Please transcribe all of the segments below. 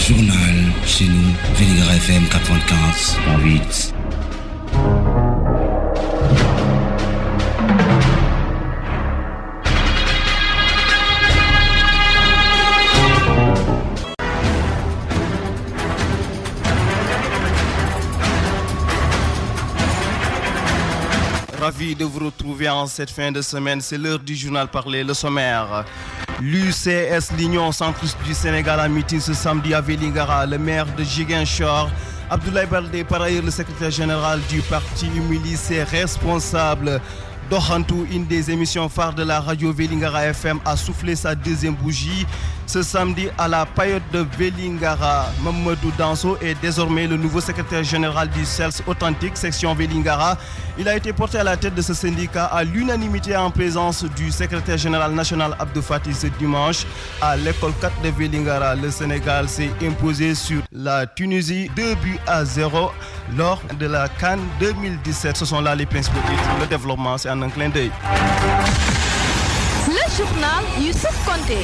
journal chez nous, Vélingara FM 95.8. Ravi de vous retrouver en cette fin de semaine. C'est l'heure du journal parlé, le sommaire. L'UCS, l'Union centriste du Sénégal, a meeting ce samedi à Vélingara. Le maire de Ziguinchor, Abdoulaye Baldé, par ailleurs le secrétaire général du parti Umili, ses responsables. Dohantou, une des émissions phares de la radio Vélingara FM, a soufflé sa deuxième bougie ce samedi à la paillote de Vélingara. Mamadou Danso est désormais le nouveau secrétaire général du CELS Authentique, section Vélingara. Il a été porté à la tête de ce syndicat à l'unanimité en présence du secrétaire général national Abdou Fati ce dimanche à l'école 4 de Vélingara. Le Sénégal s'est imposé sur la Tunisie 2-0 lors de la CAN 2017. Ce sont là les principaux titres. Le développement, c'est un clin d'œil. Le journal Youssouf Konté.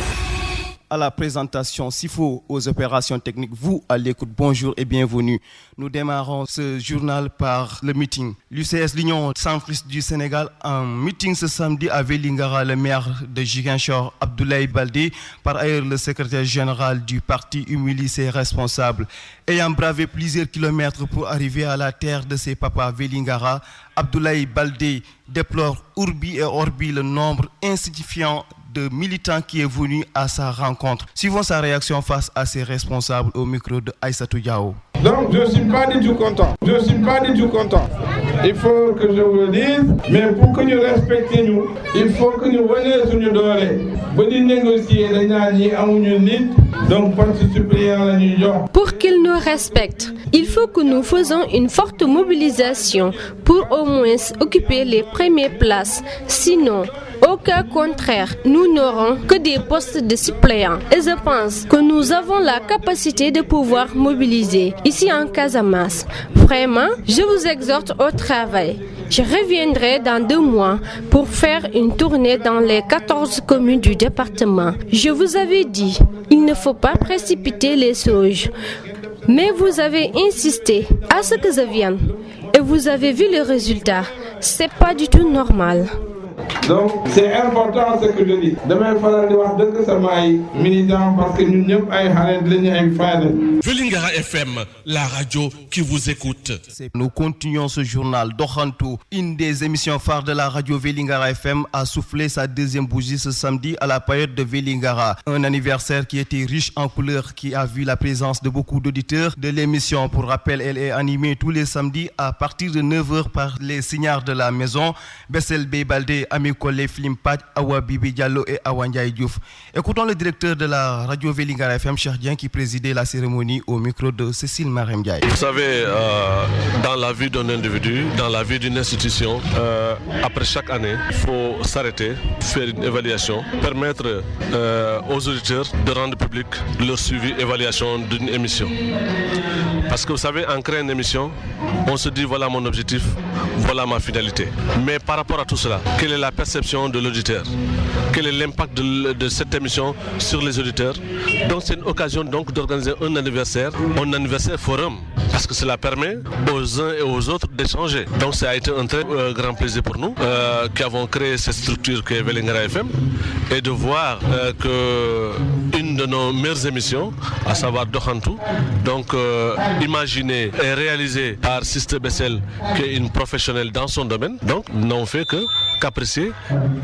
À la présentation, Sifo aux opérations techniques, vous à l'écoute, bonjour et bienvenue. Nous démarrons ce journal par le meeting. L'UCS, l'Union centriste du Sénégal, en meeting ce samedi à Vélingara, le maire de Ziguinchor, Abdoulaye Baldé, par ailleurs le secrétaire général du parti Umili, ses responsables. Ayant bravé plusieurs kilomètres pour arriver à la terre de ses papas Vélingara, Abdoulaye Baldé déplore Urbi et Orbi le nombre insignifiant de militants qui est venu à sa rencontre. Suivons sa réaction face à ses responsables au micro de Aïssatou Diao. Donc je ne suis pas du tout content. Il faut que je vous le dise, mais pour que nous respections, il faut que nous venions sur nous donner. Pour qu'ils nous respectent, il faut que nous faisons une forte mobilisation pour au moins occuper les premières places. Sinon, au cas contraire, nous n'aurons que des postes de suppléants. Et je pense que nous avons la capacité de pouvoir mobiliser ici en Casamance. Vraiment, je vous exhorte au travail. Je reviendrai dans 2 mois pour faire une tournée dans les 14 communes du département. Je vous avais dit, il ne faut pas précipiter les choses. Mais vous avez insisté à ce que je vienne. Et vous avez vu le résultat. C'est pas du tout normal. Donc c'est important ce que je dis. Demain il faudra dire que ça m'aille militant parce que nous n'avons pas de Vélingara FM, la radio qui vous écoute. Nous continuons ce journal. Dohantou, une des émissions phares de la radio Vélingara FM, a soufflé sa deuxième bougie ce samedi à la paillote de Vélingara. Un anniversaire qui était riche en couleurs, qui a vu la présence de beaucoup d'auditeurs de l'émission. Pour rappel, elle est animée tous les samedis à partir de 9h par les signards de la maison, Bessel Baldé, Ami Kole, Flimpat, Awa Bibi Diallo et Awa Ndiaye Diouf. Écoutons le directeur de la radio Vélingara FM, Cheikh Dieng, qui présidait la cérémonie au micro de Cécile Marem Ndiaye. Vous savez, dans la vie d'un individu, dans la vie d'une institution, après chaque année, il faut s'arrêter, faire une évaluation, permettre aux auditeurs de rendre public leur suivi, évaluation d'une émission. Parce que vous savez, en créant une émission, on se dit voilà mon objectif, voilà ma finalité. Mais par rapport à tout cela, quelle est la perception de l'auditeur? Quel est l'impact de cette émission sur les auditeurs? Donc c'est une occasion donc d'organiser un anniversaire forum, parce que cela permet aux uns et aux autres d'échanger. Donc ça a été un très grand plaisir pour nous qui avons créé cette structure qui est Vélingara FM et de voir que une de nos meilleures émissions, à savoir Dohantou, donc imaginée et réalisée par Sister Bessel, qui est une professionnelle dans son domaine, donc n'ont fait qu'apprécier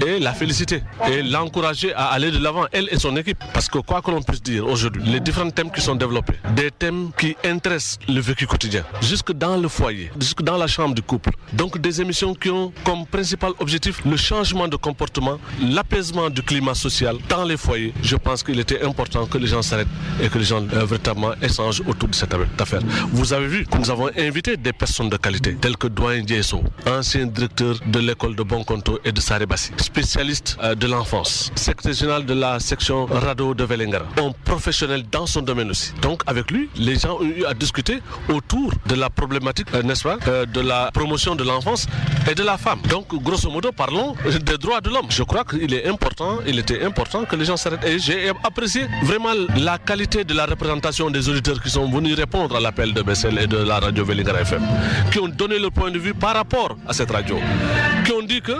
et la féliciter et l'encourager à aller de l'avant, elle et son équipe. Parce que quoi que l'on puisse dire aujourd'hui, les différents thèmes qui sont développés, des thèmes qui intéressent le vécu quotidien, jusque dans le foyer, jusque dans la chambre du couple. Donc des émissions qui ont comme principal objectif le changement de comportement, l'apaisement du climat social dans les foyers. Je pense qu'il était important que les gens s'arrêtent et que les gens véritablement échangent autour de cette affaire. Vous avez vu que nous avons invité des personnes de qualité, telles que Doyen Diesso, ancien directeur de l'école de Bon Compte, Konto et de Saribassi, spécialiste de l'enfance, secrétaire général de la section RADDHO de Vélingara, un professionnel dans son domaine aussi. Donc avec lui, les gens ont eu à discuter autour de la problématique, n'est-ce pas, de la promotion de l'enfance et de la femme. Donc grosso modo, parlons des droits de l'homme. Je crois qu'il était important que les gens s'arrêtent. Et j'ai apprécié vraiment la qualité de la représentation des auditeurs qui sont venus répondre à l'appel de Bessel et de la radio Vélingara FM, qui ont donné leur point de vue par rapport à cette radio, qui ont dit que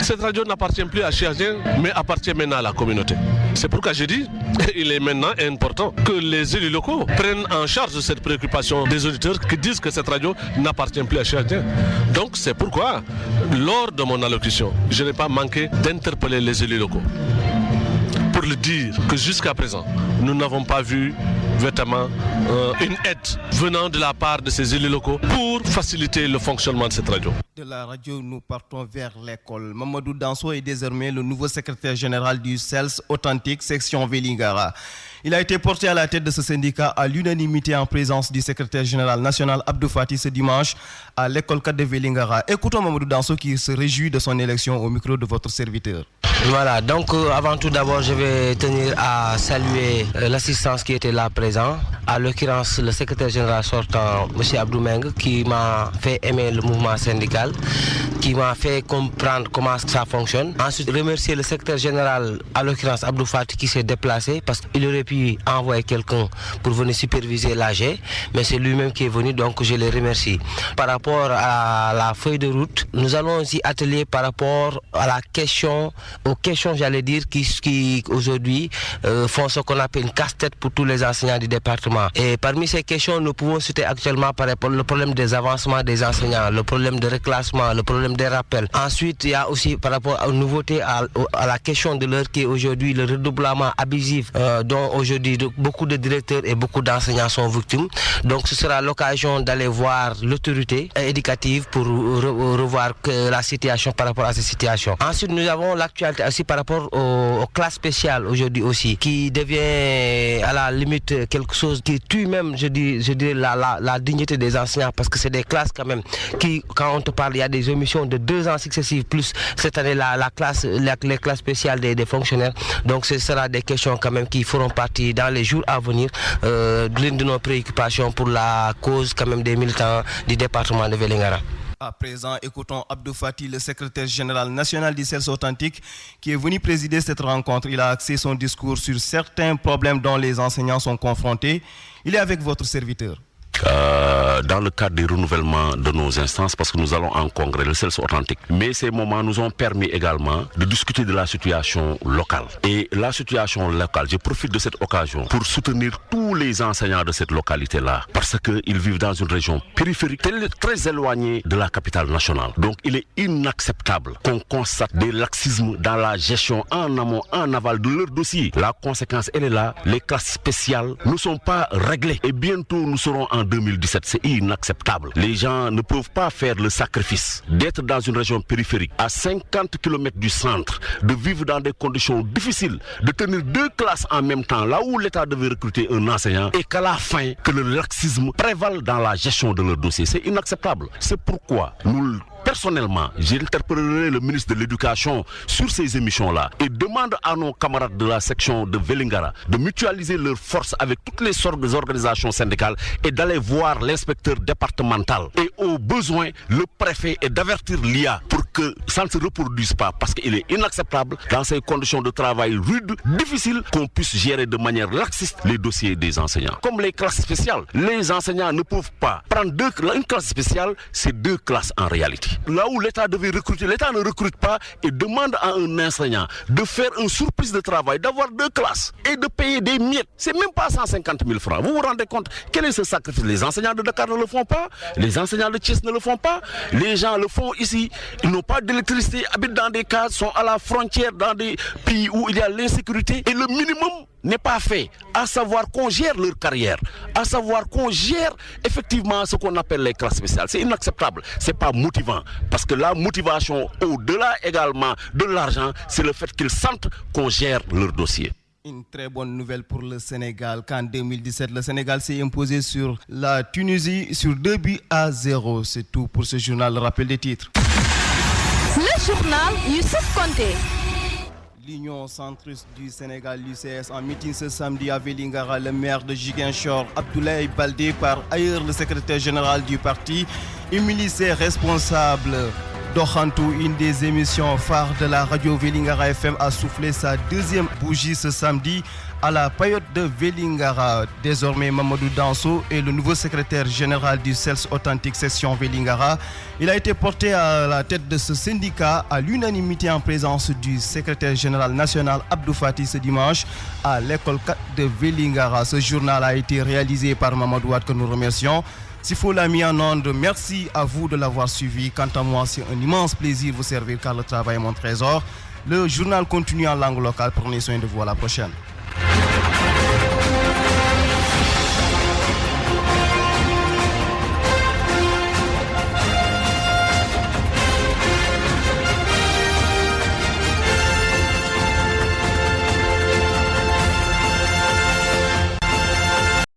cette radio n'appartient plus à Chiazien, mais appartient maintenant à la communauté. C'est pourquoi j'ai dit, il est maintenant important que les élus locaux prennent en charge cette préoccupation des auditeurs qui disent que cette radio n'appartient plus à Chiazien. Donc c'est pourquoi, lors de mon allocution, je n'ai pas manqué d'interpeller les élus locaux pour le dire que jusqu'à présent, nous n'avons pas vu véritablement une aide venant de la part de ces élus locaux pour faciliter le fonctionnement de cette radio. De la radio, nous partons vers l'école. Mamadou Danso est désormais le nouveau secrétaire général du CELS Authentique section Vélingara. Il a été porté à la tête de ce syndicat à l'unanimité en présence du secrétaire général national Abdou Fati ce dimanche à l'école 4 de Vélingara. Écoutons Mamadou Danso qui se réjouit de son élection au micro de votre serviteur. Voilà, donc avant tout d'abord je vais tenir à saluer l'assistance qui était là présent, à l'occurrence le secrétaire général sortant, M. Abdou Meng, qui m'a fait aimer le mouvement syndical, qui m'a fait comprendre comment ça fonctionne. Ensuite, remercier le secrétaire général, à l'occurrence Abdou Fati, qui s'est déplacé parce qu'il aurait pu envoyer quelqu'un pour venir superviser l'AG, mais c'est lui-même qui est venu, donc je le remercie. Par rapport à la feuille de route, nous allons aussi atteler par rapport à la question, aux questions, j'allais dire, qui aujourd'hui font ce qu'on appelle une casse-tête pour tous les enseignants du département. Et parmi ces questions, nous pouvons citer actuellement par rapport le problème des avancements des enseignants, le problème de reclassement, le problème des rappels. Ensuite, il y a aussi par rapport aux nouveautés, à la question de l'heure qui est aujourd'hui le redoublement abusif dont aujourd'hui beaucoup de directeurs et beaucoup d'enseignants sont victimes. Donc ce sera l'occasion d'aller voir l'autorité éducative pour revoir la situation par rapport à ces situations. Ensuite, nous avons l'actualité aussi par rapport aux classes spéciales aujourd'hui aussi, qui devient à la limite quelque chose qui tue même, je dirais, la dignité des enseignants, parce que c'est des classes quand même qui, quand on te parle, il y a des omissions de 2 ans successifs, plus cette année les classes spéciales des fonctionnaires. Donc ce sera des questions quand même qui feront partie dans les jours à venir l'une de nos préoccupations pour la cause quand même des militants du département de Vélingara. À présent, écoutons Abdou Fati, le secrétaire général national du CELS Authentique, qui est venu présider cette rencontre. Il a axé son discours sur certains problèmes dont les enseignants sont confrontés. Il est avec votre serviteur. Dans le cadre du renouvellement de nos instances, parce que nous allons en congrès, le CELS Authentique. Mais ces moments nous ont permis également de discuter de la situation locale. Et la situation locale, je profite de cette occasion pour soutenir tous les enseignants de cette localité-là, parce qu'ils vivent dans une région périphérique très éloignée de la capitale nationale. Donc il est inacceptable qu'on constate des laxismes dans la gestion en amont, en aval de leur dossier. La conséquence, elle est là. Les classes spéciales ne sont pas réglées. Et bientôt, nous serons en 2017. C'est inacceptable. Les gens ne peuvent pas faire le sacrifice d'être dans une région périphérique à 50 km du centre, de vivre dans des conditions difficiles, de tenir 2 classes en même temps, là où l'État devait recruter un enseignant, et qu'à la fin, que le laxisme prévale dans la gestion de leur dossier. C'est inacceptable. C'est pourquoi nous, personnellement, j'interpellerai le ministre de l'Éducation sur ces émissions-là et demande à nos camarades de la section de Vélingara de mutualiser leurs forces avec toutes les sortes d'organisations syndicales et d'aller voir l'inspecteur départemental et au besoin le préfet et d'avertir l'IA pour que ça ne se reproduise pas, parce qu'il est inacceptable dans ces conditions de travail rudes, difficiles, qu'on puisse gérer de manière laxiste les dossiers des enseignants. Comme les classes spéciales, les enseignants ne peuvent pas prendre une classe spéciale, c'est 2 classes en réalité. Là où l'État devait recruter, l'État ne recrute pas et demande à un enseignant de faire une surprise de travail, d'avoir 2 classes et de payer des miettes. C'est même pas 150 000 francs. Vous vous rendez compte? Quel est ce sacrifice? Les enseignants de Dakar ne le font pas, les enseignants de Thiès ne le font pas, les gens le font ici. Ils n'ont pas d'électricité, habitent dans des cases, sont à la frontière dans des pays où il y a l'insécurité et le minimum n'est pas fait, à savoir qu'on gère leur carrière, à savoir qu'on gère effectivement ce qu'on appelle les classes spéciales. C'est inacceptable, c'est pas motivant, parce que la motivation, au-delà également de l'argent, c'est le fait qu'ils sentent qu'on gère leur dossier. Une très bonne nouvelle pour le Sénégal, qu'en 2017, le Sénégal s'est imposé sur la Tunisie sur 2-0. C'est tout pour ce journal. Rappel des titres. Le journal Youssouf Konté. L'Union centriste du Sénégal, l'UCS, en meeting ce samedi à Vélingara, le maire de Ziguinchor, Abdoulaye Baldé, par ailleurs le secrétaire général du parti, humilie ses responsables. Dokhantou, une des émissions phares de la radio Vélingara FM, a soufflé sa deuxième bougie ce samedi à la paillote de Vélingara. Désormais, Mamadou Danso est le nouveau secrétaire général du CELS Authentique Session Vélingara. Il a été porté à la tête de ce syndicat à l'unanimité en présence du secrétaire général national Abdou Fati ce dimanche à l'école 4 de Vélingara. Ce journal a été réalisé par Mamadou Wade que nous remercions. Sifo l'a mis en onde, merci à vous de l'avoir suivi. Quant à moi, c'est un immense plaisir de vous servir car le travail est mon trésor. Le journal continue en langue locale. Prenez soin de vous, à la prochaine.